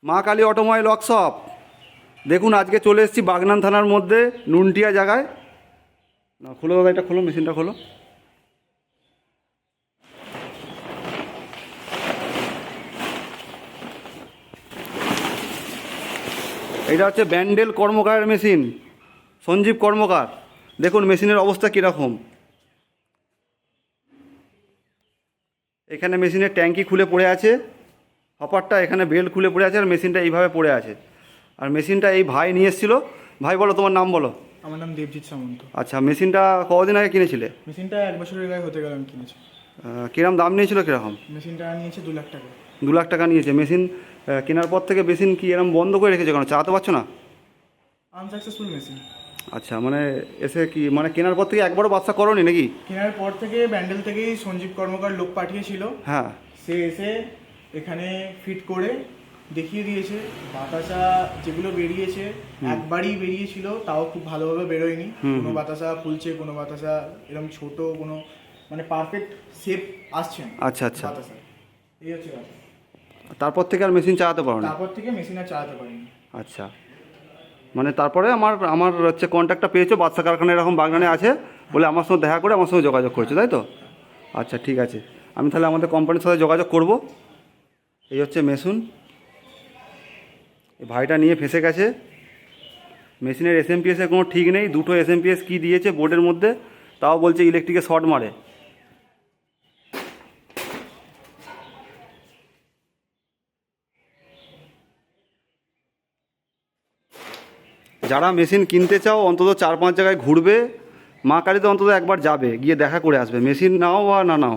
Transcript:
মা Kali automobile workshop. দেখুন আজকে চলে এসেছি বাগনান থানার মধ্যে নুনটিয়া জায়গায়। না খোলো দাদা, এটা খোলো, মেশিনটা খোলো। এটা হচ্ছে ব্যান্ডেল কর্মকারের মেশিন, সঞ্জীব কর্মকার। দেখুন মেশিনের অবস্থা কীরকম। এখানে মেশিনের ট্যাঙ্কি খুলে পড়ে আছে, হপারটা এখানে বেল্ট খুলে পড়ে আছে, আর মেশিনটা এইভাবে পড়ে আছে। আর মেশিনটা এই ভাই নিয়ে এসেছিলো। ভাই বলো, তোমার নাম বলো। আমার নাম দেবজিৎ সামন্ত। আচ্ছা, মেশিনটা কতদিন আগে কিনেছিলে? মেশিনটা 1 বছরের গায়ে হতে গেল আমি কিনেছি। কিরম দাম নিয়েছিল কিরকম? মেশিনটা নিয়েছে 2 লাখ টাকা। 2 লাখ টাকা নিয়েছে। মেশিন কেনার পর থেকে মেশিন কি এরম বন্ধ করে রেখেছে কেন, চালাতে পারছো না? Unsuccessful machine. আচ্ছা, মানে এসে কি মানে কেনার পর থেকে একবারও বাচ্চা করোনি নাকি? কেনার পর থেকে ব্যান্ডেল থেকেই সঞ্জীব কর্মকার লোক পাঠিয়েছিল। হ্যাঁ, সে এসে এখানে ফিট করে দেখিয়ে দিয়েছে। বাতাসা যেগুলো বেরিয়েছে একবারই বেরিয়েছিল, তাও খুব ভালোভাবে বেরোয়নি। কোনো বাতাসা ফুলছে, কোনো বাতাসা এরকম ছোট, কোনো মানে পারফেক্ট শেপ আসছে না। আচ্ছা আচ্ছা। বাতাসা এই হচ্ছে কথা। তারপর থেকে আর মেশিন চালাতে পারো না? তারপর থেকে মেশিন আর চালাতে পারিনি। আচ্ছা, মানে তারপরে আমার হচ্ছে কন্ট্যাক্টটা পেয়েছো, বাচ্চা কারখানা এরকম বাগনানে আছে বলে আমার সঙ্গে দেখা করে আমার সঙ্গে যোগাযোগ করেছো, তাই তো? আচ্ছা ঠিক আছে, আমি তাহলে আমাদের কোম্পানির সাথে যোগাযোগ করব। এই হচ্ছে মেশিন, এই ভাইটা নিয়ে ফেঁসে গেছে। মেশিনের এসএমপিএসের কোনো ঠিক নেই, 2টো এসএমপিএস কি দিয়েছে বোর্ডের মধ্যে, তাও বলছে ইলেকট্রিকে শর্ট মারে। যারা মেশিন কিনতে চাও অন্তত 4-5 জায়গায় ঘুরবে, মা কালীতে অন্তত একবার যাবে, গিয়ে দেখা করে আসবে। মেশিন নাও বা না নাও,